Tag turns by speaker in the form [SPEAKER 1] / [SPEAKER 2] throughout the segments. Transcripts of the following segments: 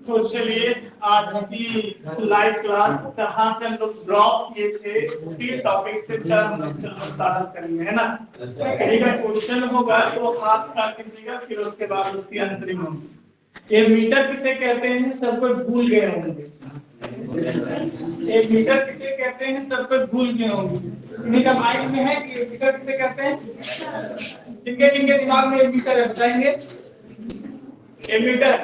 [SPEAKER 1] तो चलिए आज की लाइव क्लास जहां से हम लोग ड्रॉप किए थे उसी टॉपिक से हम लोग चलना स्टार्ट करेंगे, है ना। कहीं का क्वेश्चन होगा तो हाथ उठा कीजिएगा, फिर उसके बाद उसकी आंसरिंग होगी। ये मीटर किसे कहते हैं, सब कोई भूल गए होंगे। ये मीटर किसे कहते हैं, सब कोई भूल गए होंगे। इन्हीं का माइंड में है कि मीटर किसे कहते हैं, किनके किनके दिमाग में मीटर है बताएंगे। ये मीटर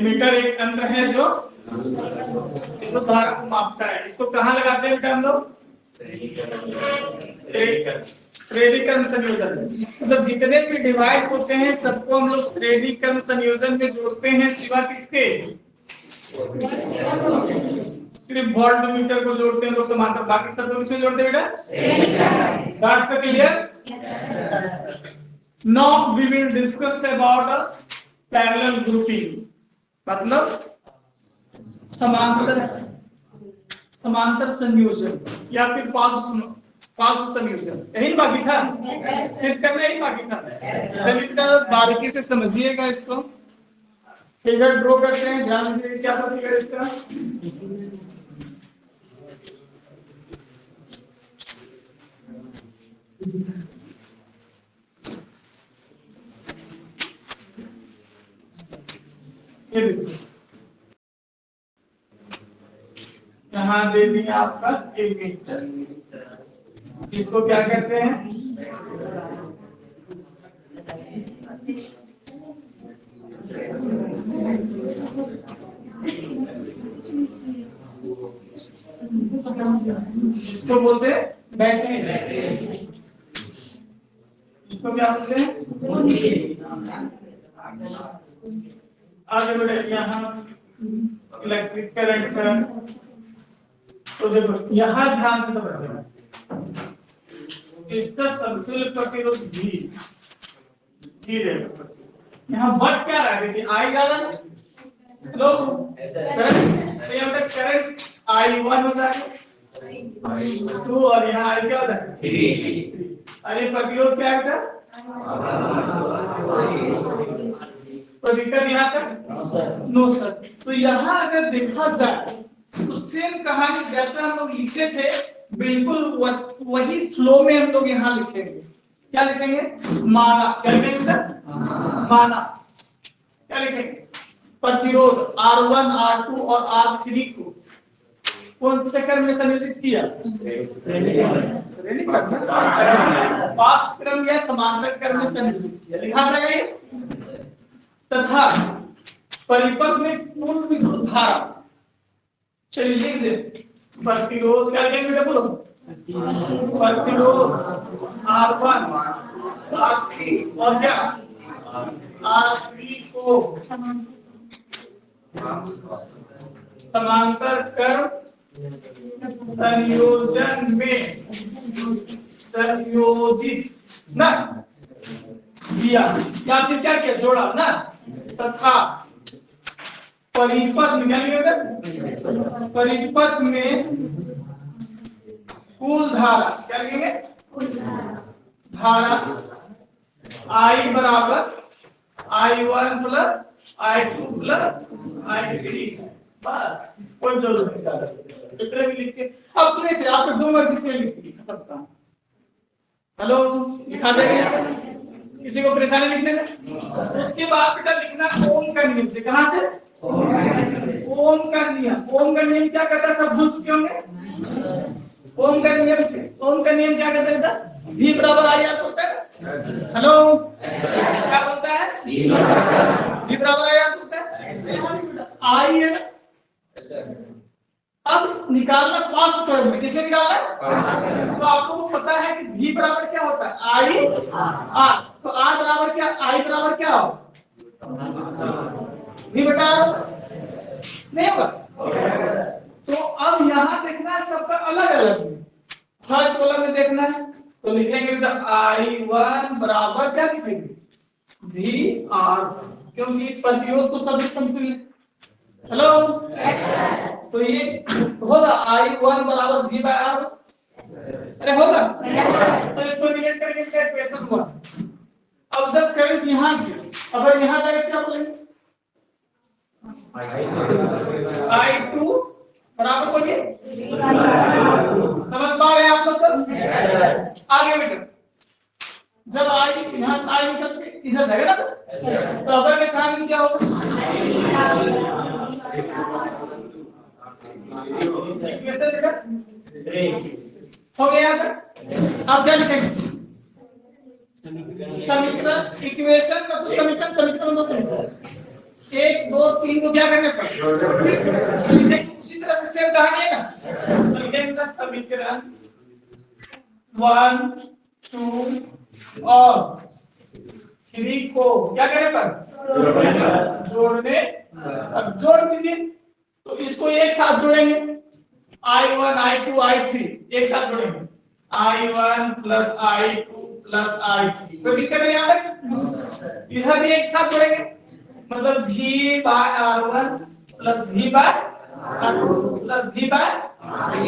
[SPEAKER 1] मीटर एक तंत्र है जो इसको धारा को मापता है। इसको कहाँ लगाते हैं बेटा हम लोग, श्रेणीक्रम संयोजन। मतलब जितने भी डिवाइस होते हैं सबको हम लोग श्रेणीक्रम संयोजन में जोड़ते हैं, सिवा किसके, सिर्फ वोल्ट मीटर को जोड़ते हैं लोग समांतर, बाकी सब लोग इसमें जोड़ते हैं बेटा। That's clear. Now we will discuss about parallel grouping, मतलब समांतर संयोजन या फिर पार्श्व संयोजन। यही बाकी था, सिर्फ करना ही बाकी था। चलिए बारीकी से समझिएगा इसको। फिगर ड्रॉ करते हैं, ध्यान दीजिए क्या था फिगर इसका। यहाँ दे दिया आपका 1 मीटर। इसको क्या कहते हैं, इसको बोलते हैं बैटरी। इसको क्या बोलते हैं, आगे बढ़े। यहाँ इलेक्ट्रिक करंट है, तो देखो यहाँ ध्यान से समझना, इसका समतुल्य प्रतिरोध भी यहाँ बट क्या रहा है, आई डाला लो करंट I1 हो जाएगा 2 और यहाँ आई क्या होता है 3। अरे प्रतिरोध क्या है, तो दिक्कत यहाँ तक नो सर। तो यहाँ अगर देखा जाए तो सेम कहानी जैसा हम लोग लिखे थे बिल्कुल वही फ्लो में हम लोग यहाँ लिखेंगे। क्या लिखेंगे, माना। क्या लिखेंगे सर, माना। क्या लिखेंगे, प्रतिरोध R1 R2 और R3 को कौन से क्रम में संयोजित किया, पास क्रम या समांतर क्रम में संयोजित किया, लिखा जाएगा ये। तथा परिपथ में पूर्ण विद्युत धारा, चलिए लिख दे, प्रतिरोध क्या लिखेंगे बेटा बोलो, प्रतिरोध R1 R3 और क्या R3 को समांतर क्रम संयोजन में संयोजित ना दिया, या फिर क्या किया, जोड़ा ना। तथा परिपथ में क्या लिखेगा, परिपथ में कुल धारा, क्या लिखेंगे, धारा I बराबर I1 plus I2 plus I3, बस कोई जरूरत नहीं इतना भी लिख के अपने से आप जो मर्जी से लिखिए। हेलो लिखा देंगे, किसी को परेशानी लिखने में। उसके बाद बेटा लिखना ओम का नियम से, कहां से, ओम का नियम। ओम का नियम क्या कहता है, सब भूल चुके होंगे। ओम का नियम से, ओम का नियम क्या कहता है सर, V बराबर I R होता है। हेलो क्या बोलता है, V बराबर I R होता है। आई है ना, अब निकालना पास क्रम में, किसे निकालना है, तो आपको पता है कि v बराबर क्या होता है, आई आर। तो आर बराबर क्या, आई बराबर क्या हो, v बटा आर होगा, नहीं होगा। तो अब यहाँ देखना है सबका अलग अलग, फर्स्ट वाला में देखना है तो लिखेंगे I1 बराबर क्या लिखेंगे, वी आर, क्योंकि प्रतिरोध तो सभी समतुल्य। हेलो, तो ये होगा I1 बराबर वी बाय आर, अरे होगा। तो इसको रिलेट करके क्या इक्वेशन हुआ। अब जब करंट यहाँ की, अगर यहाँ जाके क्या बोलेंगे, I2 बराबर बोलिए, समझ पा रहे हैं आप लोग सब। आगे बेटा, जब आई यहाँ से आई निकल के इधर लगेगा तो अगर में कहा क्या होगा, इक्वेशन बेटा हो गया। अब क्या लिखेंगे, समीकरण, इक्वेशन का तो समीकरण, समीकरण तो समीकरण 1 2 3 को क्या करने पर उसी तरह से सेम कहानी है ना। तो लिखेंगे समीकरण 1 2 और 3 को क्या करने पर जोड़ने। अब जोड़ दीजिए, तो इसको एक साथ जोड़ेंगे, I1 I2 I3 एक साथ जोड़ेंगे, I1 plus I2 plus I3, कोई दिक्कत नहीं यहाँ तक। इधर भी एक साथ जोड़ेंगे, मतलब V by R1 plus V by R2 plus V by R3,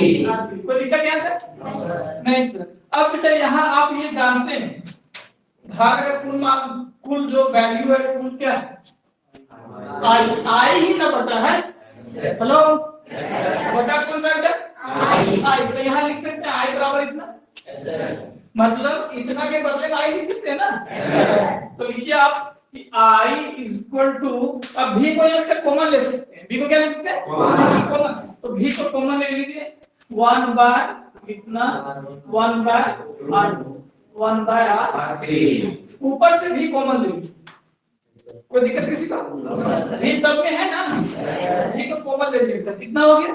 [SPEAKER 1] कोई दिक्कत यहाँ से नहीं सर। अब बेटा यहाँ आप ये जानते हैं धारा का कुल जो वैल्यू है, कुल क्या है, आई ही ना बटा है। हेलो, बटा कौन सा है, आई। तो यहाँ लिख सकते हैं आई बराबर इतना, मतलब इतना के बदले में आई लिख सकते हैं ना। तो लिखिए आप कि आई इज इक्वल टू, अब भी को यहाँ पे कॉमन ले सकते हैं, भी को क्या ले सकते हैं, कॉमन। तो भी को कॉमन ले लीजिए, 1 बाय इतना 1 बाय R2 1 बाय R3, ऊपर से भी कॉमन ले लीजिए, कोई दिक्कत किसी को, भी सब में है ना, भी को कॉमन ले लीजिए, कितना हो गया।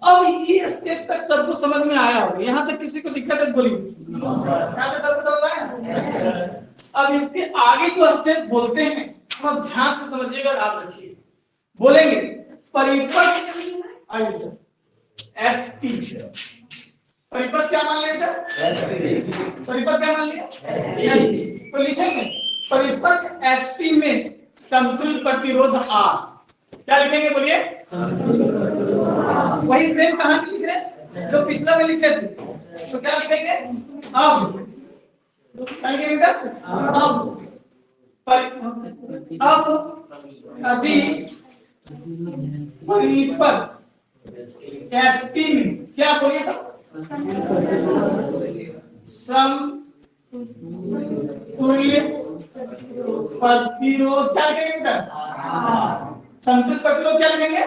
[SPEAKER 1] अब ये स्टेप तक सबको समझ में आया होगा, यहाँ तक किसी को दिक्कत है बोलिए, यहाँ तक सबको समझ आया। अब इसके आगे जो स्टेप बोलते हैं थोड़ा ध्यान से समझिएगा, याद रखिए। बोलेंगे परिपथ एसपी, परिपथ क्या मान लिया, परिपथ क्या मान लिया एसपी। तो लिखेंगे परिपथ एसपी में समतुल्य प्रतिरोध आर, क्या लिखेंगे बोलिए, वही सेम कहानी लिख रहे जो पिछला में लिखे थे। तो क्या लिखेंगे, अब अभी परिपथ एसपी में क्या बोलिए, समतुल्य प्रतिरोध, क्या लिखेंगे, समतुल्य प्रतिरोध क्या लिखेंगे,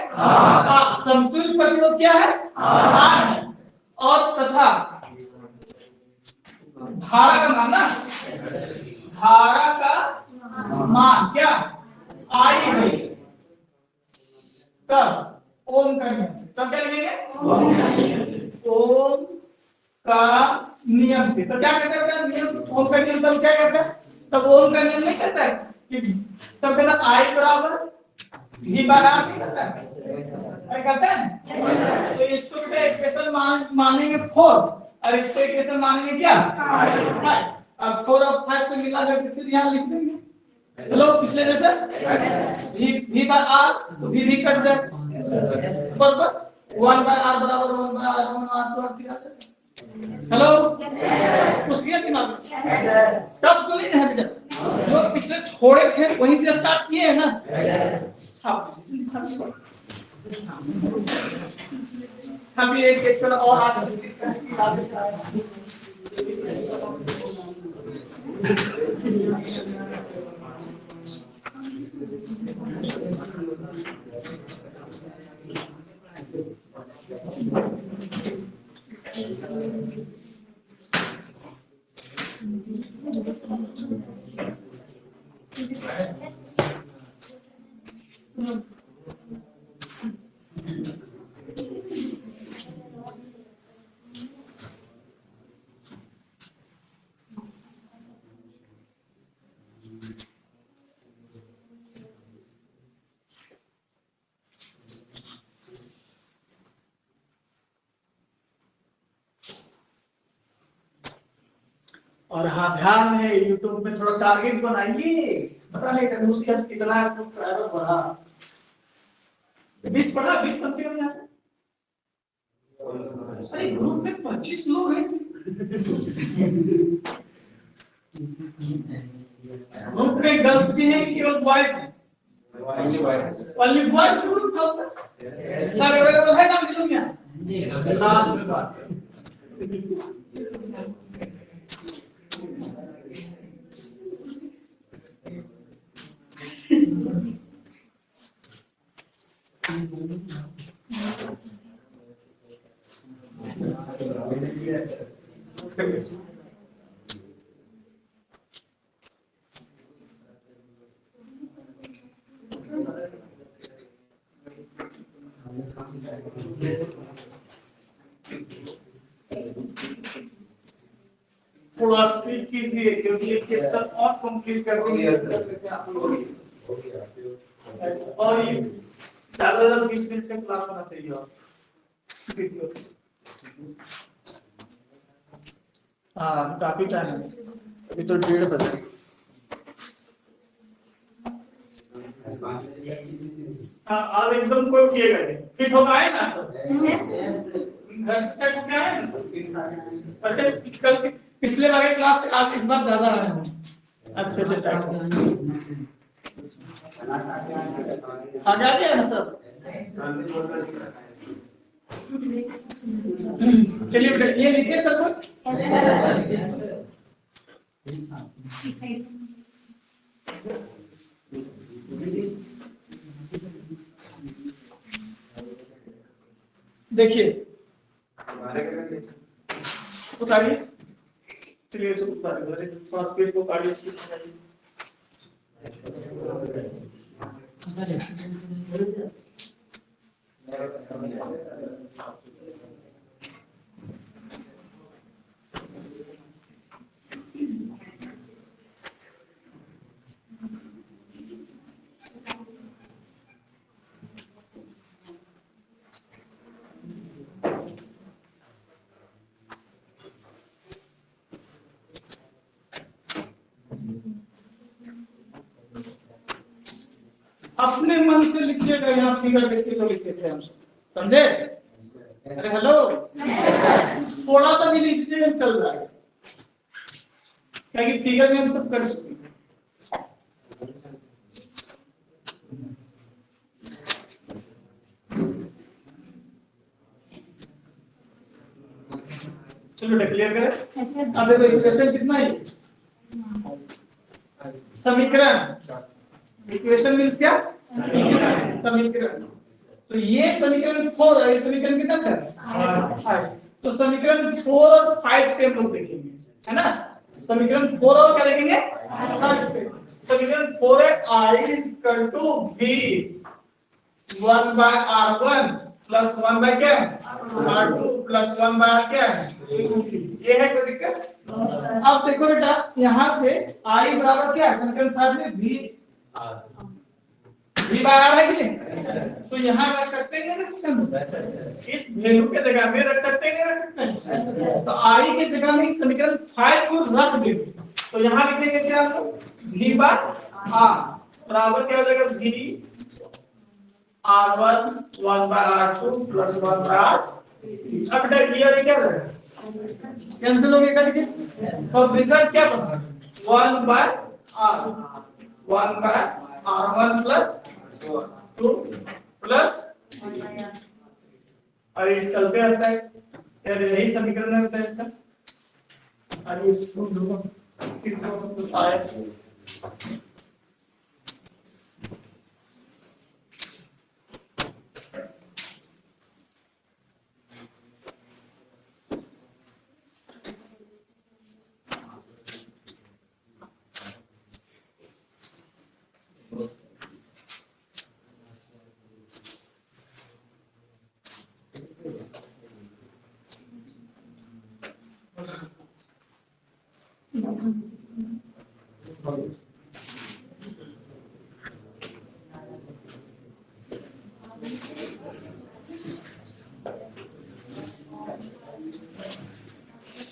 [SPEAKER 1] समतुल्य प्रतिरोध क्या है, आर है, और तथा धारा का मान ना, धारा का मान क्या, आई है, तब ओम का नियम, तब क्या लिखेंगे, ओम का नियम से। तो क्या कहता है नियम, ओम का नियम, तब क्या कहता है, तब ओम का नियम नहीं कहता है कि तब कहता आई बराबर जी बार आर नहीं कहता है, क्या कहता है। तो इसको इक्वेशन मानेंगे 4 और इसको इक्वेशन मानेंगे क्या, 5। अब 4 और 5 से मिला करके फिर यहाँ लिख देंगे। चलो पिछले जैसे v बाय r, तो v कट जाए, बराबर 1 बाय r बराबर 1 by r1 r2 r3। Hello, कुछ किया दिमाग में, तब तो नहीं है बेटा, जो पिछले छोड़े थे वहीं से स्टार्ट किए हैं ना। हम एक थोड़ा और और हाँ ध्यान है, यूट्यूब में थोड़ा टारगेट बनाइए, पता नहीं कंफ्यूज कितना है सब्सक्राइबर बढ़ा, 20 बढ़ा, 20 कम से कम यहाँ से। अरे ग्रुप में 25 लोग हैं, ग्रुप में गर्ल्स भी हैं केवल बॉयज हैं? ओनली बॉयज ग्रुप था सर, अवेलेबल है काम दिनों में? लास्ट में बात थोड़ा स्पीड कीजिए क्योंकि ये चैप्टर और कंप्लीट कर देंगे आप लोग। और ये ज्यादा 20 मिनट का क्लास होना चाहिए। और हाँ काफी टाइम है, अभी तो 1:30 बजे। हाँ आज एकदम कोई किएगा नहीं, फिट हो पाए ना सब, घर से सेट हो गया है ना सब। वैसे कल पिछले वाले क्लास से आज इस बार ज्यादा आए हैं, अच्छे से टाइट आ गया है ना सब। चलिए बेटा ये लिखिए सर को। देखिए उतारिए, चलिए उतारिए थोड़ा स्पीड को काटिए, स्पीड काटिए। अपने मन से लिखिएगा, यहाँ फिगर देख के तो लिखे थे हम, समझे? अरे हेलो, थोड़ा सा भी लिख दीजिए चल जाएगा, क्योंकि फिगर में हम सब कर चुके हैं। चलो क्लियर करें। अब देखो इक्वेशन कितना है, समीकरण, इक्वेशन मींस क्या? समीकरण। तो ये समीकरण 4 है, समीकरण कितना है? 5। तो समीकरण 4 और 5 से हम लोग देखेंगे, है ना? समीकरण 4 और क्या देखेंगे? 5 से। समीकरण 4 है I = V 1/r1 plus 1 bye क्या? r2 प्लस 1 बाय क्या? ये है कोई दिक्कत? अब देखो बेटा यहाँ से I बराबर क्या है? समीकरण 5 में V बाय r है कि नहीं? तो यहाँ रख सकते हैं, नहीं रख सकते? इस वैल्यू के जगह में रख सकते हैं, नहीं रख सकते? तो I के जगह में समीकरण 5 को रख देंगे, तो यहाँ लिखेंगे क्या आपको? V बाय r बराबर क्या हो जाएगा? V r1 1 by r2 plus 1 by r। अब बेटा क्लियर है क्या? कैंसिल हो गया देखिए, तो रिजल्ट क्या बना? 1 by r 1 by r1 plus 2 plus, अरे चलते रहता है यार, यही समीकरण होता है इसका। अरे इसको आया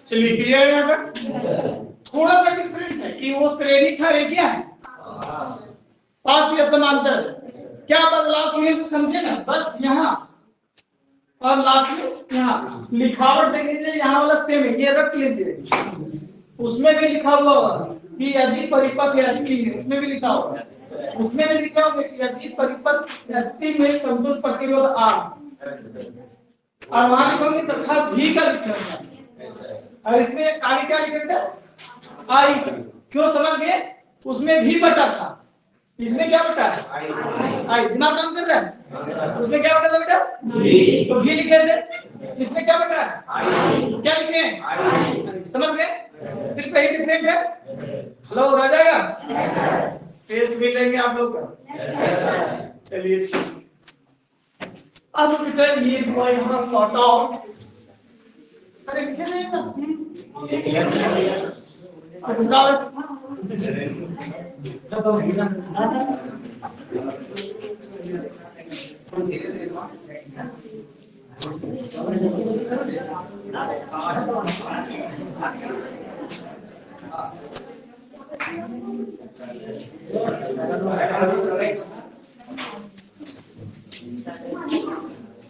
[SPEAKER 1] चलिए क्लियर है यहाँ पर। थोड़ा सा डिफरेंट है कि वो श्रेणी था, ये क्या है पास या समांतर। क्या बदलाव किए से समझे ना, बस यहाँ और लास्ट में यहाँ लिखावट देख लीजिए, यहाँ वाला सेम है, ये रख लीजिए। उसमें भी लिखा हुआ होगा कि यदि परिपथ एसपी में, उसमें भी लिखा होगा, उसमें भी लिखा होगा कि यदि परिपथ एसपी में समतुल्य प्रतिरोध आर, और वहां लिखोगे तथा भी का लिखना है, और इसमें आगे क्या लिखेंगे आई। क्यों समझ गए, उसमें भी बटा था, इसमें क्या बटा है आई। दिमाग काम कर रहा है, उसमें क्या बटा था बेटा तो भी लिखे थे, इसमें क्या बटा है क्या लिखे हैं, समझ गए। सिर्फ यही डिफरेंट है। हेलो हो जाएगा, टेस्ट भी लेंगे आप लोग का। चलिए अब बेटा ये हुआ यहाँ सॉर्ट आउट। अरे लिखे नहीं ना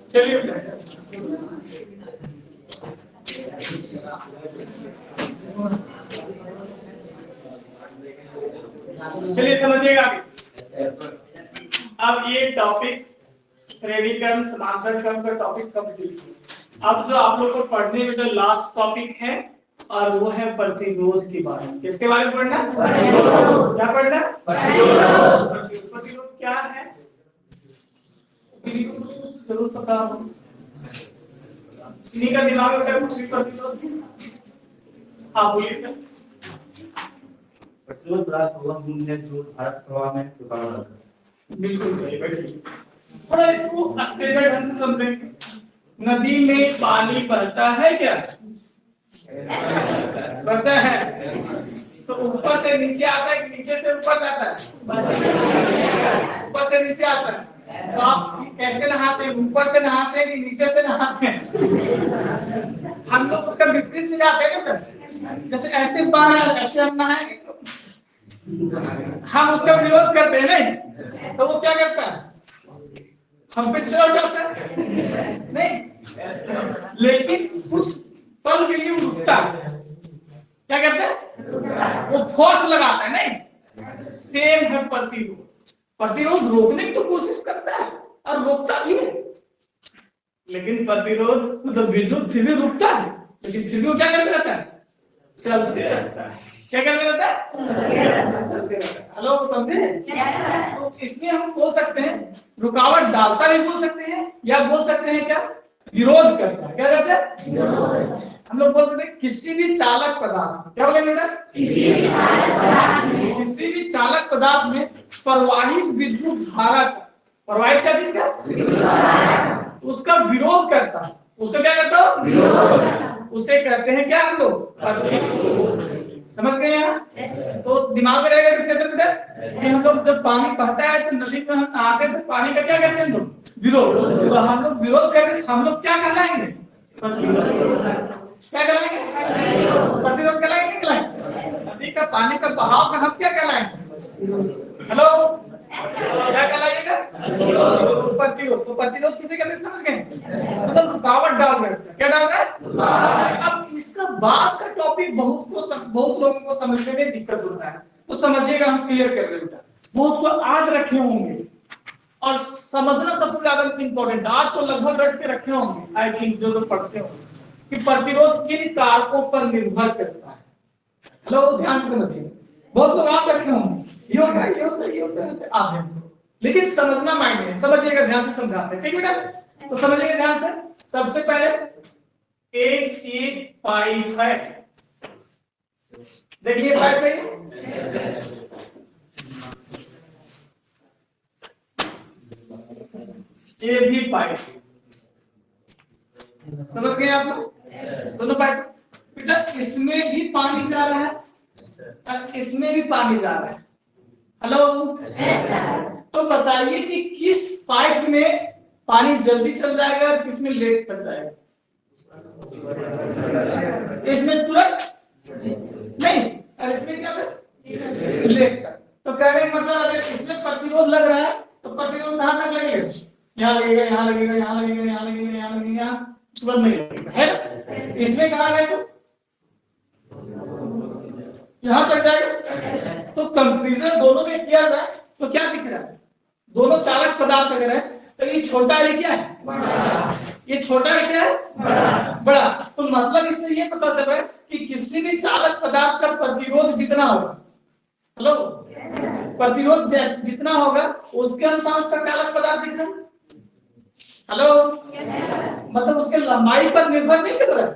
[SPEAKER 1] चलिए चलिए समझिएगा। अब ये टॉपिक श्रेणी क्रम समांतर क्रम का टॉपिक कंप्लीट। अब जो आप लोग को पढ़ने में जो लास्ट टॉपिक है और वो है प्रतिरोध के बारे में। किसके बारे में पढ़ना, क्या पढ़ना, प्रतिरोध क्या है जरूर पता हो। इन्हीं का दिमाग में कुछ भी प्रतिरोध। हाँ बोलिए।
[SPEAKER 2] प्रतिरोध पदार्थ वह गुण है जो धारक प्रवाह में रुकावट डालता है।
[SPEAKER 1] बिल्कुल सही बैठिए। थोड़ा इसको स्टैंडर्ड ढंग से समझेंगे। नदी में पानी बहता है क्या, बहता है तो ऊपर से नीचे आता है कि नीचे से ऊपर जाता है, ऊपर से नीचे आता है। तो आप कैसे नहाते हैं, ऊपर से नहाते हैं कि नीचे से नहाते हैं। हम लोग उसका विपरीत में जाते हैं ना, जैसे ऐसे बाहर ऐसे हम नहाएंगे तो हम उसका विरोध करते हैं नहीं, तो वो क्या करता है हम पे चढ़ जाता है नहीं, लेकिन कुछ पल के लिए रुकता है। क्या करता है वो फोर्स लगाता है नहीं। सेम है प्रतिरोध। प्रतिरोध रोकने की तो कोशिश करता है और रोकता भी है, लेकिन प्रतिरोध मतलब विद्युत फिर भी रुकता है, लेकिन फिर भी वो क्या करते रहता है चलते रहता है। क्या करते रहता है चलते रहता है। हेलो समझे। तो इसमें हम बोल सकते हैं रुकावट डालता भी बोल सकते हैं, या बोल सकते हैं क्या विरोध करता है। क्या कहते हैं हम लोग बोल सकते हैं किसी भी चालक पदार्थ, क्या बोलेंगे बेटा किसी भी चालक पदार्थ में प्रवाहित विद्युत धारा का, प्रवाहित क्या चीज का, उसका विरोध करता है। उसका क्या करता हो उसे कहते हैं क्या हम लोग। समझ गए यहाँ। तो दिमाग में रहेगा कैसे बेटा कि हम लोग जब पानी बहता है तो नदी में हम नहाते हैं तो पानी का क्या करते हैं हम लोग विरोध। तो हम लोग विरोध करते हैं, हम लोग क्या कहलाएंगे क्या कहलाएंगे प्रतिरोध कहलाएंगे। नदी का पानी का बहाव का हम क्या कहलाएंगे हेलो क्या कहलाएगा प्रतिरोध। तो प्रतिरोध किसे कहते हैं समझ गए, मतलब रुकावट डाल रहे हैं। क्या डाल रहा है। अब इसका बाद का टॉपिक बहुत लोगों को समझने में दिक्कत होता है, तो समझिएगा हम क्लियर कर रहे हैं। बहुत को आज रखे होंगे और समझना सबसे ज्यादा इंपॉर्टेंट। आज तो लगभग रट के रखे होंगे आई थिंक जो पढ़ते होंगे कि प्रतिरोध किन कारकों पर निर्भर करता है। हेलो ध्यान से समझिए। बहुत लोग आप रखे होंगे ये होता है ये होता है ये होता है आप हैं, लेकिन समझना माइंड में समझिएगा, ध्यान से समझाते हैं। ठीक बेटा, तो समझिएगा ध्यान से। सबसे पहले एक पाइप है, देखिए पाइप है ये भी पाइप। समझ गए आप लोग दोनों पाइप। बेटा इसमें भी पानी जा रहा है और इसमें भी पानी जा रहा है। हेलो तो बताइए कि किस पाइप में पानी जल्दी चल जाएगा और किस में लेट तक जाएगा। इसमें तुरंत नहीं, लेट तक। तो कहने का मतलब अगर इसमें प्रतिरोध लग रहा है तो प्रतिरोध कहां तक लगेगा? यहाँ लगेगा, यहाँ लगेगा, यहाँ लगेगा, यहाँ लगेगा, यहाँ लगेगा, उसके बाद नहीं लगेगा, है ना? इसमें कहां लगेगा? यहाँ तक जाएगा। तो कंपैरिजन दोनों में किया जाए तो क्या दिख रहा है? दोनों चालक पदार्थ अगर है तो ये छोटा है, क्या है? बड़ा। ये छोटा है, क्या है? बड़ा। तो मतलब इससे ये पता चल रहा है कि किसी भी चालक पदार्थ का प्रतिरोध जितना होगा, हेलो, प्रतिरोध जितना होगा उसके अनुसार उसका चालक पदार्थ दिख रहा है। हेलो, मतलब उसके लंबाई पर निर्भर नहीं कर रहा है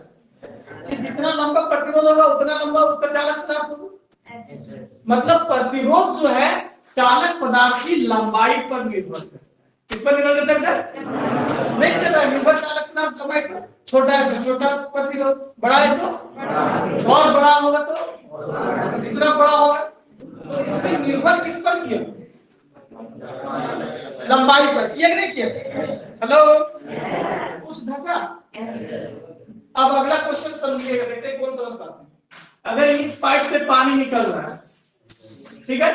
[SPEAKER 1] कि जितना लंबा प्रतिरोध होगा उतना लंबा उसका चालक पदार्थ होगा। मतलब प्रतिरोध जो है चालक पदार्थ की लंबाई पर निर्भर करता है। किस पर निर्भर करता है? नहीं कर रहा है निर्भर चालक पदार्थ लंबाई पर। छोटा है तो छोटा प्रतिरोध, बड़ा है तो और बड़ा होगा तो जितना बड़ा होगा। तो इसमें निर्भर किस पर किया? लंबाई पर। किया नहीं किया? हेलो, कुछ धसा। अब अगला क्वेश्चन समझिएगा, देखते हैं कौन समझ पाते हैं। अगर इस पाइप से पानी निकल रहा है, ठीक है,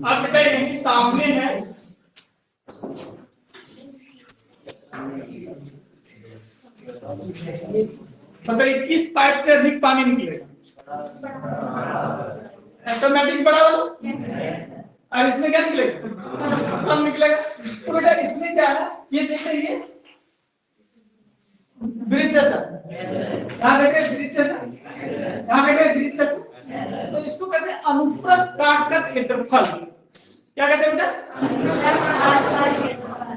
[SPEAKER 1] अब बेटा यही सामने है, बताइए किस पाइप से अधिक पानी निकलेगा? ऑटोमेटिक बड़ा वाला। और इसमें क्या निकलेगा? कम निकलेगा। तो बेटा इसमें क्या है, ये देखिए, ये ब्रिज जैसा, यहाँ देखिए ब्रिज जैसा, यहाँ देखिए ब्रिज जैसा। तो इसको कहते हैं अनुप्रस्थ काट का क्षेत्रफल। क्या कहते हैं बेटा?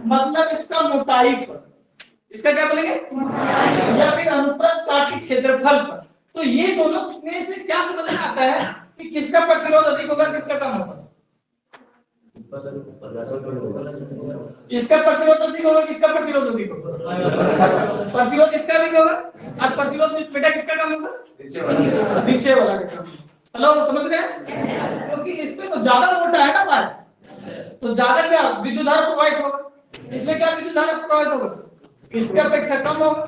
[SPEAKER 1] मतलब इसका मोटाई पर, इसका क्या बोलेंगे? या फिर अनुप्रस्थ काट के क्षेत्रफल पर। तो ये दोनों में से क्या समझ में आता है कि किसका प्रतिरोध अधिक होगा, किसका कम होगा? इसका प्रतिरोध अधिक होगा, किसका प्रतिरोध अधिक होगा? प्रतिरोध इसका अधिक होगा और प्रतिरोध बेटा किसका कम होगा? नीचे वाला का कम। हेलो, समझ रहे हैं? क्योंकि इसमें तो ज्यादा मोटा है ना वायर, तो ज्यादा क्या विद्युत धारा प्रवाहित होगा। इसमें क्या विद्युत धारा प्रवाहित होगा? इसके अपेक्षा कम होगा।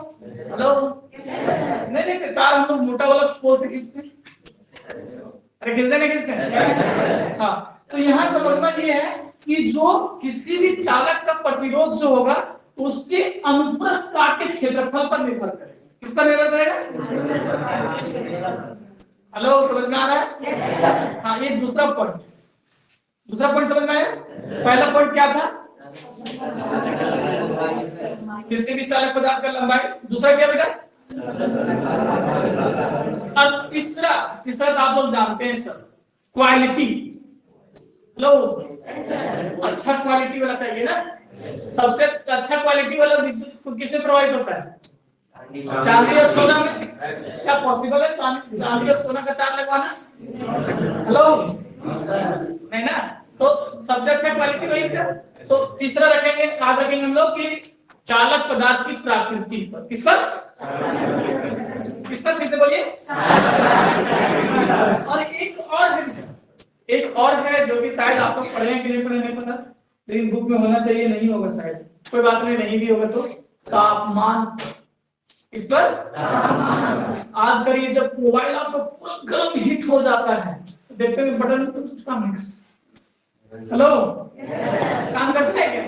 [SPEAKER 1] हेलो, नहीं नहीं, तार हम लोग मोटा वाला पोल से खींचते हैं। अरे खींचते नहीं खींचते? हाँ, तो यहाँ समझना ये है कि जो किसी भी चालक का प्रतिरोध जो होगा उसके अनुप्रस्थ काट के क्षेत्रफल पर निर्भर करेगा। किस पर निर्भर करेगा? हेलो, समझ में आ रहा है? हाँ, ये दूसरा पॉइंट, दूसरा पॉइंट समझ में आया? पहला पॉइंट क्या था? किसी भी चालक पदार्थ का लंबाई। दूसरा क्या बेटा? और तीसरा तो आप लोग जानते हैं सर, क्वालिटी। लो, अच्छा क्वालिटी वाला चाहिए ना। सबसे अच्छा क्वालिटी वाला विद्युत किसमें प्रवाहित होता है? चांदी और सोना में। क्या पॉसिबल है चांदी और सोना का तार लगवाना? हेलो, नहीं ना। तो सबसे अच्छा क्वालिटी वही था। तो तीसरा रखेंगे, याद रखेंगे हम लोग कि चालक पदार्थ की प्रकृति पर। किस पर? किस पर? किसे बोलिए? और एक और है जो कि शायद आप लोग पढ़े हैं कि नहीं पढ़े नहीं पता, लेकिन बुक में होना चाहिए, नहीं होगा शायद, कोई बात नहीं भी होगा तो तापमान। इस पर आज करिए, जब मोबाइल आपको पूरा गर्म हीट हो जाता है तो देखते हैं बटन पे कुछ काम नहीं करता। हेलो, काम करता है क्या?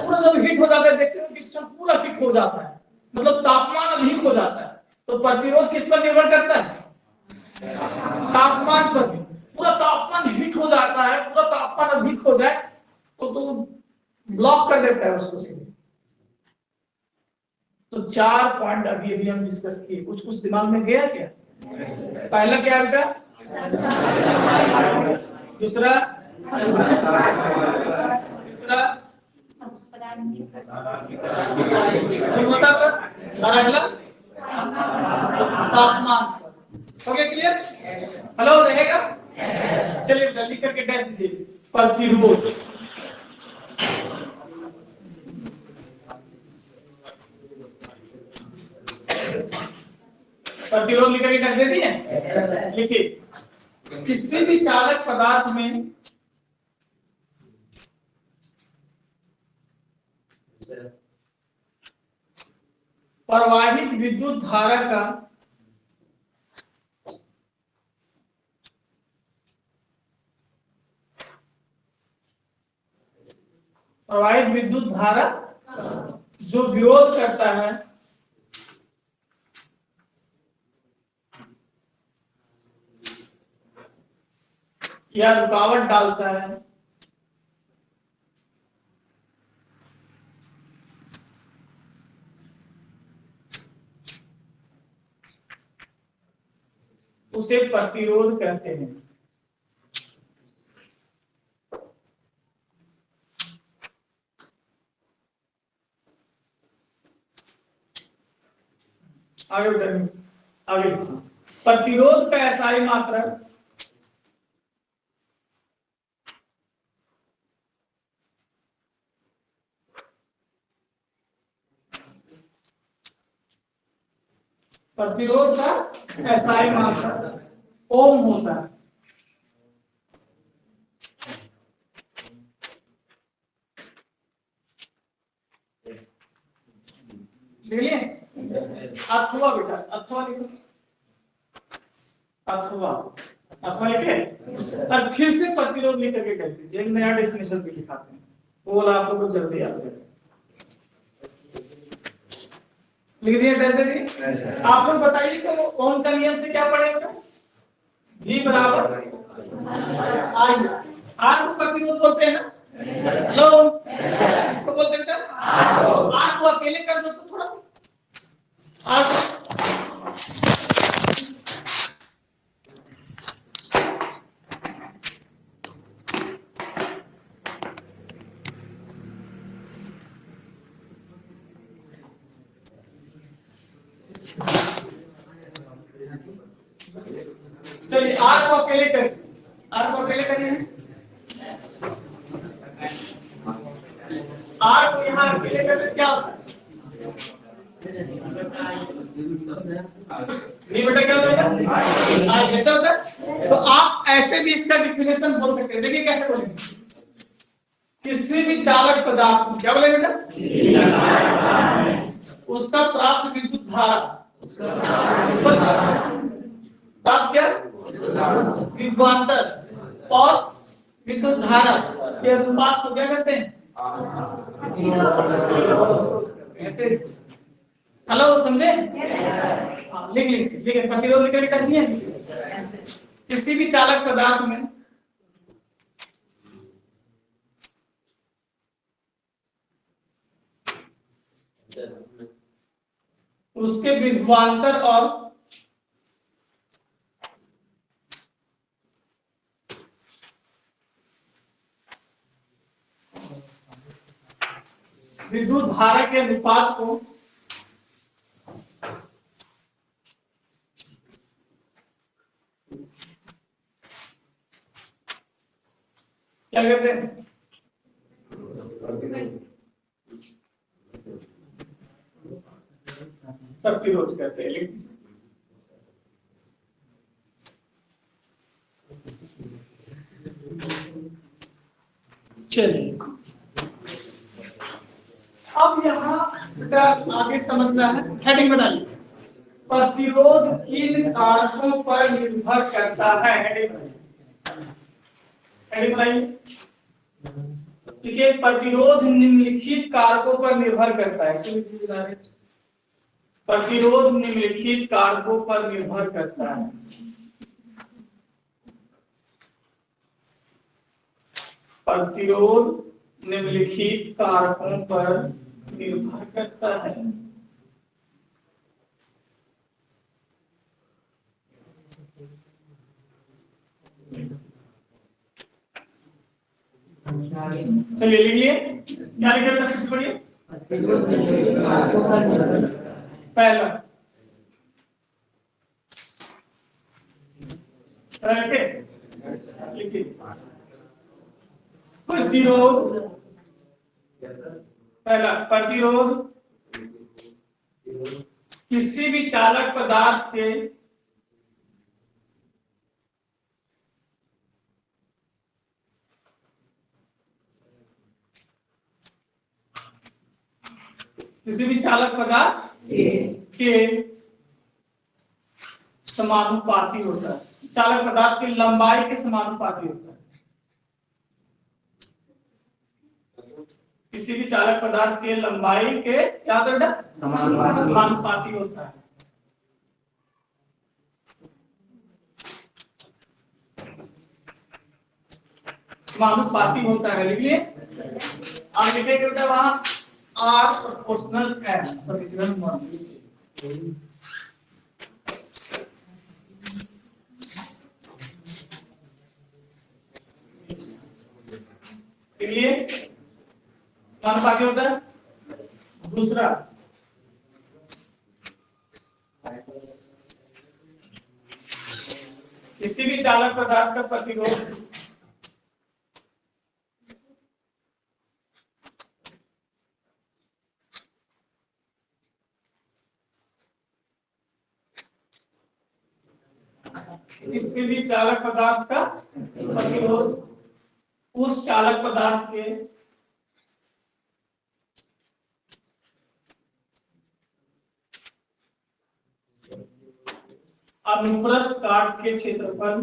[SPEAKER 1] पूरा सब हीट हो जाता है, देखते हैं कि सिस्टम पूरा हीट हो जाता है, मतलब तापमान अधिक हो जाता है। तो प्रतिरोध किस पर निर्भर करता है? तापमान पर। पूरा तापमान हीट हो जाता है, पूरा तापमान अधिक हो जाए तो ब्लॉक कर देता है उसको सीधे। तो 4 पॉइंट अभी हम डिस्कस किए, कुछ दिमाग में गया क्या? पहला क्या बेटा? दूसरा, तीसरा गुणवत्ता पर, और अगला तापमान पर। हो गया क्लियर? हेलो, रहेगा? चलिए जल्दी करके टेस्ट दीजिए। प्रतिरोध, प्रतिरोध लिख करके टेस्ट दे दिए। लिखिए, किसी भी चालक पदार्थ में प्रवाहित विद्युत धारा का प्रवाहित विद्युत धारा जो विरोध करता है या रुकावट डालता है उसे प्रतिरोध कहते हैं। आगे बढ़ेंगे, आगे प्रतिरोध का एसआई मात्रा प्रतिरोध का एसआई मात्रा ओम होता है। लिखिए अथवा, बेटा अथवा लिखो, अथवा अथवा लिखे और फिर से प्रतिरोध लिख करके कह दीजिए। एक नया डेफिनेशन भी लिखाते हैं, वो वाला आप लोगों को जल्दी याद रहेगा। लिख दिया कैसे जी? आप लोग बताइए तो ओम का नियम से क्या पड़ेगा? V बराबर I। R को प्रतिरोध बोलते हैं ना? हेलो, इसको बोलते हैं क्या? R को अकेले कर दो तो थोड़ा R चलिए R को अकेले करिए, R को अकेले करिए, R को यहाँ अकेले करके क्या होता है? नहीं बेटा क्या होता है? ऐसा होता है। तो आप ऐसे भी इसका डिफिनेशन बोल सकते हैं। देखिए कैसे बोलेंगे, किसी भी चालक पदार्थ, क्या बोलेंगे बेटा? उसका प्राप्त विद्युत धारा, प्राप्त क्या विभवांतर और विद्युत धारा के अनुपात को क्या कहते हैं? ऐसे। हेलो समझे? लिख लीजिए, प्रतिरोध लिख करके किसी भी चालक पदार्थ में उसके विभवांतर और विद्युत धारा के अनुपात को क्या कहते हैं? प्रतिरोध कहते हैं। चलिए अब यहाँ आगे समझना है, हेडिंग बनाइए। प्रतिरोध किन कारकों पर निर्भर करता है? हेडिंग बनाइए। देखिए प्रतिरोध निम्नलिखित कारकों पर निर्भर करता है। प्रतिरोध निम्नलिखित कारकों पर निर्भर करता है। प्रतिरोध निम्नलिखित कारकों पर निर्भर करता है। चलिए लिख लिए, क्या लिख रहे थे? पढ़िए। पहला लिखिए प्रतिरोध, पहला प्रतिरोध किसी भी चालक पदार्थ के किसी भी चालक पदार्थ के समानुपाती होता है। चालक पदार्थ की लंबाई के समानुपाती होता है। किसी भी चालक पदार्थ के लंबाई के क्या होता है? समानुपाती होता है। समानुपाती होता है। लिखिए आगे लिखेंगे बेटा वहां आर प्रोपोर्शनल एन समीकरण 1। लिए समानुपाती होता है। दूसरा किसी भी चालक पदार्थ का प्रतिरोध किसी भी चालक पदार्थ का प्रतिरोध उस चालक पदार्थ के अनुप्रस्थ काट के क्षेत्रफल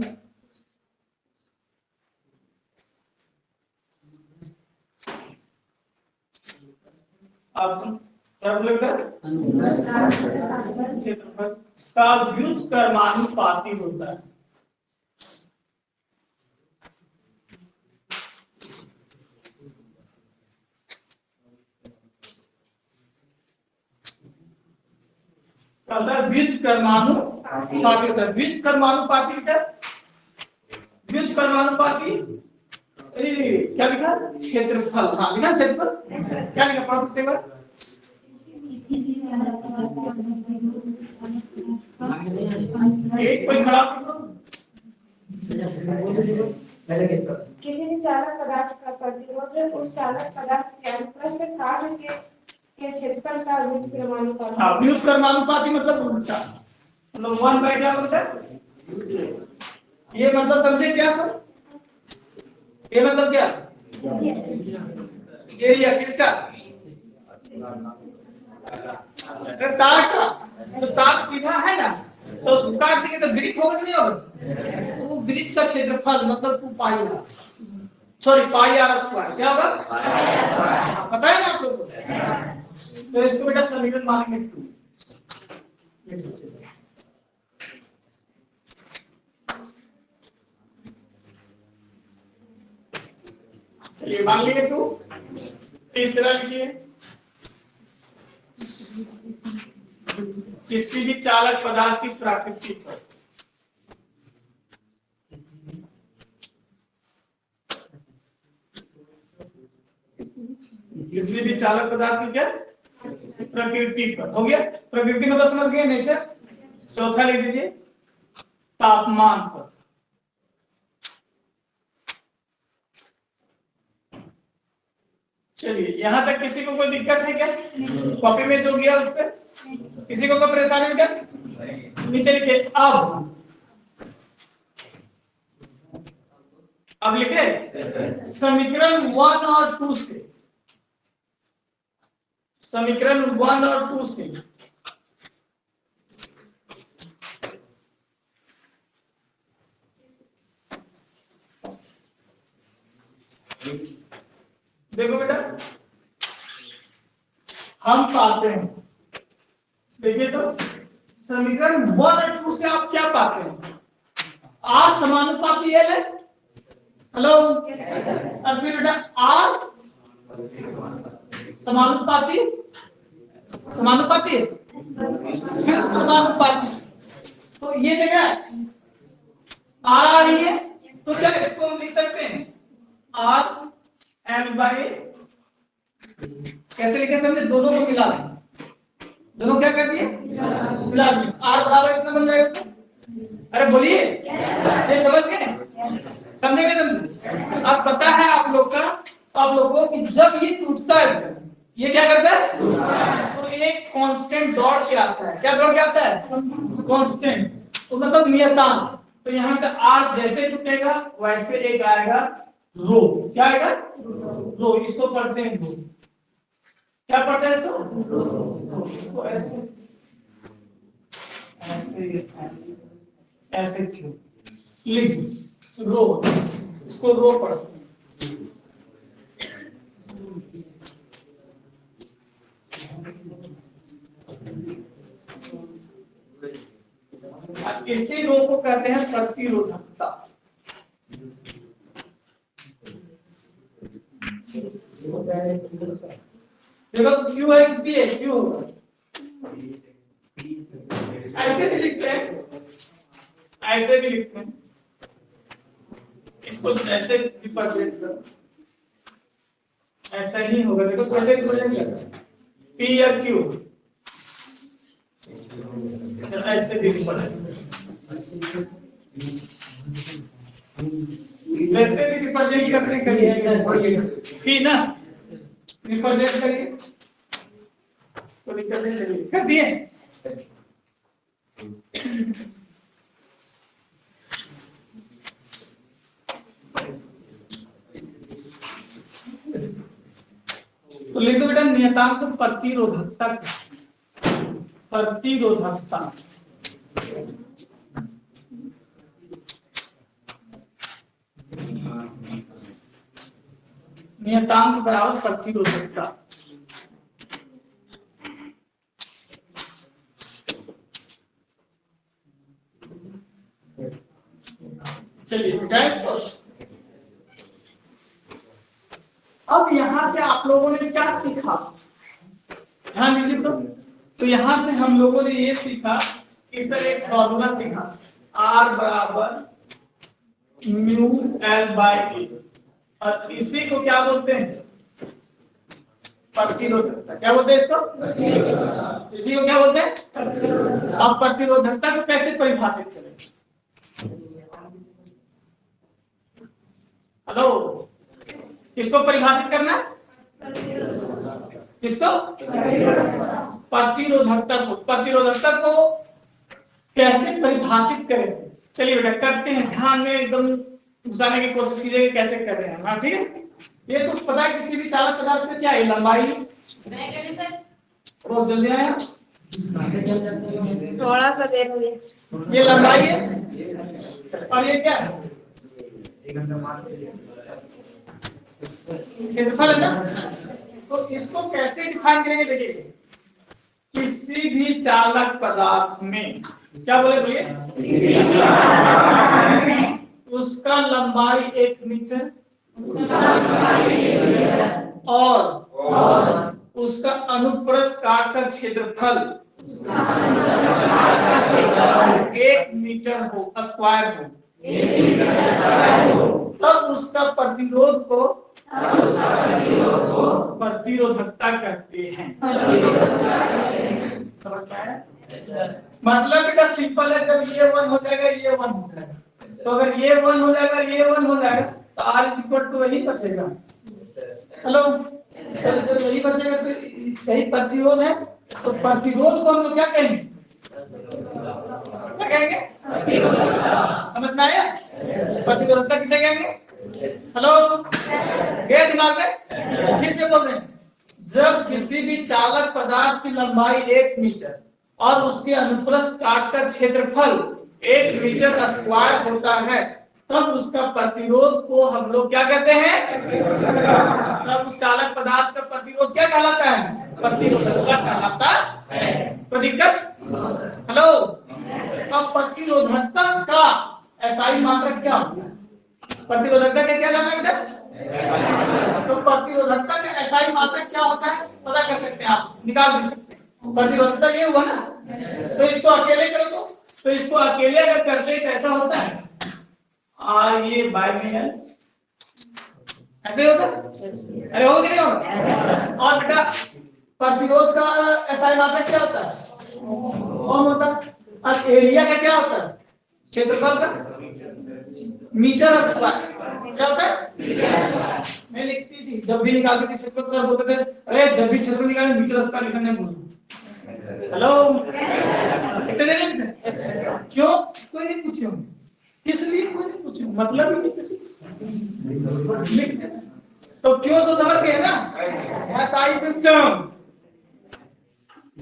[SPEAKER 1] क्षेत्रफल का व्युत्क्रमानुपाती होता है। व्युत्क्रमानुपाती व्युत्क्रमानुपाती क्या लिखा? क्षेत्रफल। हाँ लिखा क्षेत्रफल। क्या लिखा पढ़ो से बार? एक कोई खड़ा
[SPEAKER 3] किसी भी चालक पदार्थ का प्रतिरोध उस चालक पदार्थ के अनुप्रस्थ काट के क्षेत्रफल का व्युत्क्रमानुपाती।
[SPEAKER 1] हाँ व्युत्क्रमानुपाती मतलब उल्टा। मतलब 1 क्या होता है? ये मतलब समझे क्या सर? ये मतलब क्या? एरिया किसका? तार का। तो तार सीधा है ना, तो उसको काट देंगे तो वृत्त होगा नहीं होगा? वो वृत्त का क्षेत्रफल मतलब 2 पाई r, सॉरी पाई r स्क्वायर क्या होगा? पता है ना आप लोगों को? तो इसको बेटा समीकरण मानेंगे 2। चलिए मान लीजिए 2। तीसरा लिखिए किसी भी चालक पदार्थ की प्राकृतिक पर किसी भी चालक पदार्थ की क्या प्रकृति पर हो गया। प्रकृति मतलब समझ गए नेचर। चौथा लिख दीजिए तापमान पर। चलिए यहां तक किसी को कोई दिक्कत है क्या? कॉपी में जो गया उस पर किसी को कोई परेशानी क्या? नीचे लिखे अब लिखे समीकरण 1 और 2 से, समीकरण 1 और 2 से देखो बेटा हम पाते हैं, देखिए तो समीकरण 1 और 2 से आप क्या पाते हैं? आर समानुपाती एल है। हेलो और फिर बेटा आर समानुपाती समानुपाती समानुपाती। तो ये जगह आर आ रही है तो क्या इसको हम लिख सकते हैं आर एम बाई, कैसे लिखे समझे? दोनों को मिला दें, दोनों क्या कर दिए मिला दिए। आर बराबर कितना बन जाएगा? अरे बोलिए ये समझ गए? समझे नहीं समझे? अब पता है आप लोग का, आप लोगों को कि जब ये टूटता है ये क्या करता है? तो एक कांस्टेंट दौड़ के आता है। क्या दौड़ के आता है? कांस्टेंट, तो मतलब नियतांक। तो यहाँ से आर जैसे टूटेगा वैसे एक आएगा रो। क्या आएगा? रो। इसको पढ़ते हैं रो। क्या पढ़ते हैं इसको ऐसे ऐसे ऐसे ऐसे क्यों लिख रो, इसको रो पढ़ते हैं। इसी रो को कहते हैं प्रतिरोधकता। देखो क्यू है पी है, क्यू ऐसे भी लिखते हैं, ऐसे भी लिखते हैं, इसको ऐसे रिप्रेजेंट करो, ऐसा ही होगा। देखो कैसे रिप्रेजेंट करते हैं, पी या क्यू ऐसे भी वैसे भी रिप्रेजेंट करने करिए पी ना रिप्रेजेंट करिए तो निकलने चलिए कर दिए। तो लिख दो बेटा नियतांक प्रतिरोधकता, प्रतिरोधकता नियतांक बराबर प्रतिरोधकता। चलिए बेटा इसको अब यहां से आप लोगों ने क्या सीखा, ध्यान दीजिए। तो यहां से हम लोगों ने ये सीखा कि सर एक फॉर्मूला सीखा R बराबर म्यू L बाय ए, और इसी को क्या बोलते हैं प्रतिरोधकता। क्या बोलते हैं इसको, इसी को क्या बोलते हैं। अब प्रतिरोधकता को कैसे परिभाषित करें, हेलो किसको परिभाषित करना, किसको, प्रतिरोधकता को। प्रतिरोधकता को कैसे परिभाषित करें, चलिए बेटा करते हैं, ध्यान में एकदम घुसाने की कोशिश कीजिए कि कैसे कर रहे हैं। हाँ ठीक है, ये तो पता है किसी भी चालक पदार्थ में क्या है, लंबाई। बहुत जल्दी आया,
[SPEAKER 3] थोड़ा सा देर हुई,
[SPEAKER 1] ये लंबाई है और ये क्या है, क्षेत्रफल है ना। तो इसको कैसे डिफाइन करेंगे, देखिए किसी भी चालक पदार्थ में क्या बोले भैया, उसका लंबाई 1 मीटर और उसका अनुप्रस्थ काट का क्षेत्रफल 1 मीटर हो, स्क्वायर हो, तब उसका प्रतिरोध को प्रतिरोधकता कहते हैं। समझ में आया? मतलब बेटा सिंपल है, जब ये 1 हो जाएगा ये 1 हो जाएगा, तो अगर ये 1 हो जाएगा ये 1 हो जाएगा तो R इक्वल टू वही बचेगा। हेलो, तो जब वही बचेगा तो यही प्रतिरोध है, तो प्रतिरोध को हम लोग क्या कहेंगे, क्या कहेंगे, समझ में आया। प्रतिरोधकता किसे कहेंगे, हेलो गया दिमाग में, फिर से बोल रहे हैं। जब किसी भी चालक पदार्थ की लंबाई 1 मीटर और उसके अनुप्रस्थ काट का क्षेत्रफल 1 मीटर स्क्वायर होता है, तब उसका प्रतिरोध को हम लोग क्या कहते हैं, तब उस चालक पदार्थ का प्रतिरोध क्या कहलाता है, प्रतिरोधकता कहलाता है। तो दिक्कत, हेलो, अब प्रतिरोधकता का एसआई मात्रक क्या होता है, प्रतिरोधकता का क्या जाना बेटा, तो प्रतिरोधकता का एसआई मात्रक क्या होता है पता कर सकते हैं आप, निकाल भी सकते हैं। प्रतिरोधकता ये हुआ ना, तो इसको अकेले करो, तो इसको अकेले अगर करते हैं ऐसा होता है और ये बाय में है ऐसे होता है, अरे होगा कि नहीं होगा। और बेटा प्रतिरोध का एसआई मात्रक क्या होता है, ओम होता है, और एरिया का क्या होता है, क्षेत्रफल का मीटर स्क्वायर क्या होता है। मैं लिखती थी जब भी निकालती थी क्षेत्रफल, सर बोलते थे अरे जब भी क्षेत्रफल निकाले मीटर स्क्वायर लिखना नहीं भूलना। हेलो इतने लिखते क्यों, कोई नहीं पूछे होंगे, किस लिए कोई नहीं पूछे, मतलब ही नहीं किसी लिखते। तो क्यों, सो समझ गए ना, एसआई सिस्टम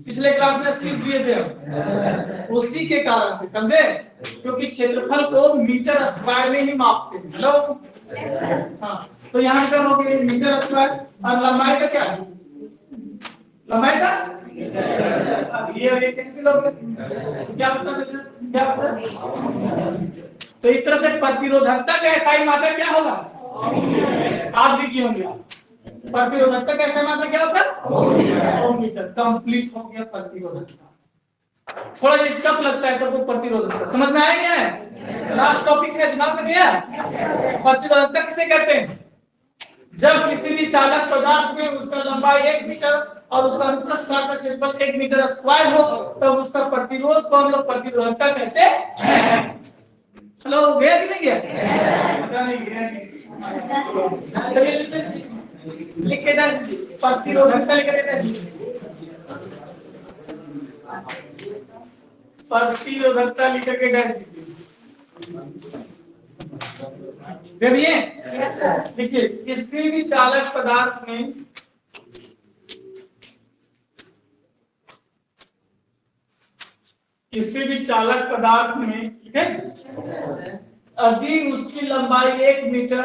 [SPEAKER 1] पिछले क्लास में सीरीज दिए थे हम, उसी के कारण से, समझे? क्योंकि क्षेत्रफल को मीटर स्क्वायर में ही मापते हैं। हेलो, हाँ, तो यहाँ क्या हो गया, मीटर स्क्वायर। और लंबाई का क्या है, लंबाई का ये कैंसिल हो गया, क्या बचा, क्या बचा? तो इस तरह से प्रतिरोधकता का एसआई मात्रा क्या होगा, आप भी किए होंगे। प्रतिरोधकता का एसआई मात्रा क्या होता है, ओम मीटर। कंप्लीट हो गया प्रतिरोधकता। थोड़ा सा टफ लगता है सबको प्रतिरोधकता, समझ में आया क्या है? लास्ट टॉपिक है, दिमाग में गया? प्रतिरोधकता किसे कहते हैं? जब किसी भी चालक पदार्थ में उसका लंबाई 1 मीटर और उसका अनुप्रस्थ काट का क्षेत्रफल 1 मीटर स्क्वायर हो, तब उसका प्रतिरोध को हम लोग प्रतिरोधकता कहते हैं। हेलो, गया कि नहीं गया? पता नहीं गया। चलिए लिख के डाल दीजिए, प्रतिरोधकता लिख के डाल दीजिए, प्रतिरोधकता लिख के डाल दीजिए। देखिए, देखिए किसी भी चालक पदार्थ में ठीक है, यदि उसकी लंबाई 1 मीटर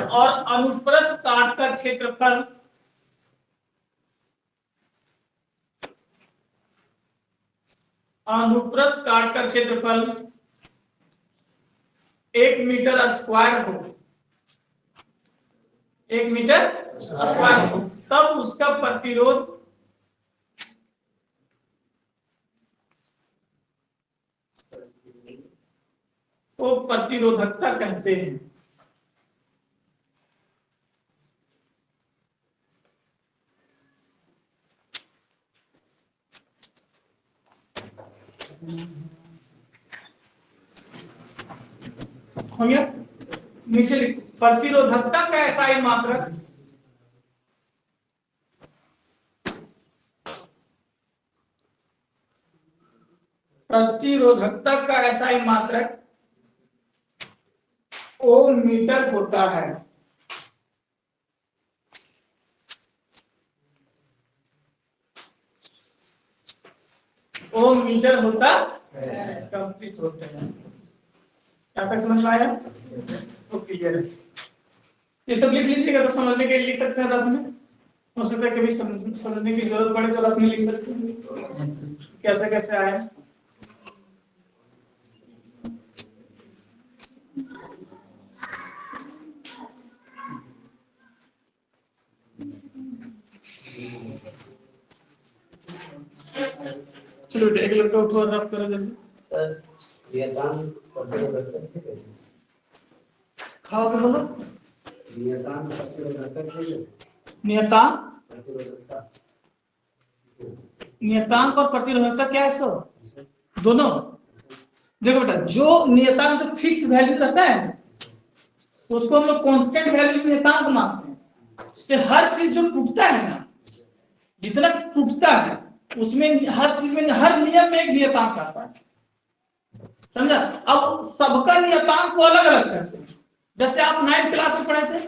[SPEAKER 1] और अनुप्रस्थ काट का क्षेत्रफल अनुप्रस्थ काट का क्षेत्रफल 1 मीटर स्क्वायर हो, 1 मीटर स्क्वायर हो, तब उसका प्रतिरोध को प्रतिरोधकता कहते हैं। हो गया, नीचे लिखो, प्रतिरोधकता का एसआई मात्रक ओम मीटर होता है। ओम मीटर होता है, कंप्लीट होता है। क्या तक समझ में आया? तो क्लियर है। ये सब लिख लीजिएगा, तो समझने के लिए लिख सकते हैं रफ में, हो सकता है कभी समझने की जरूरत पड़े तो रफ में लिख सकते हैं कैसे कैसे आया। चलो एक लड़का उठो और रफ करो जल्दी। खाओ तो बोलो, नियतांक और प्रतिरोधकता क्या है? सो दोनों। देखो बेटा, जो नियतांक जो फिक्स वैल्यू रहता है उसको हम लोग कांस्टेंट वैल्यू नियतांक मानते हैं। से हर चीज जो टूटता है ना, जितना टूटता है उसमें हर चीज में, हर नियम में एक नियतांक आता है, समझा? अब सबका नियतांक को अलग अलग करते हैं। जैसे आप 9th क्लास में पढ़े थे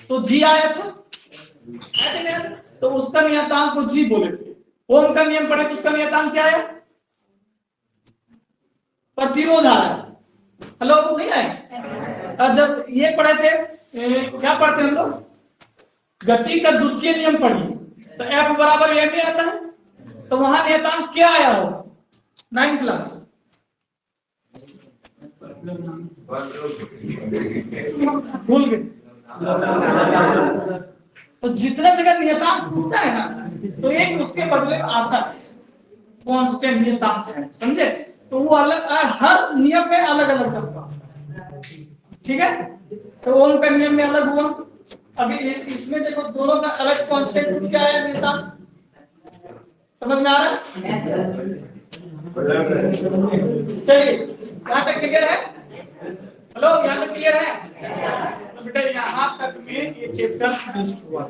[SPEAKER 1] तो जी आया था, तो उसका नियतांक को जी बोले थे। ओम का नियम पढ़े तो उसका नियतांक क्या आया? प्रतिरोध आया। हेलो, नहीं आया? और जब ये पढ़े थे, क्या पढ़ते हैं हम लोग, गति का द्वितीय नियम पढ़ी, तो F बराबर m में आता है, तो वहां नियतांक क्या आया हो? 9th क्लास भूल गए। तो जितना जगह नियतांक टूटता है ना, तो एक उसके बदले आता है कांस्टेंट नियतांक है, समझे? तो वो अलग, हर नियम में अलग अलग सबका, ठीक है? तो ओम का नियम में अलग हुआ। अभी इसमें देखो दोनों का अलग कांस्टेंट क्या है नियतांक, समझ में आ रहा है? चलिए, यहाँ तक क्लियर है? हेलो, यहाँ तक क्लियर है? तो बेटा यहाँ तक में ये चैप्टर फिनिश हुआ।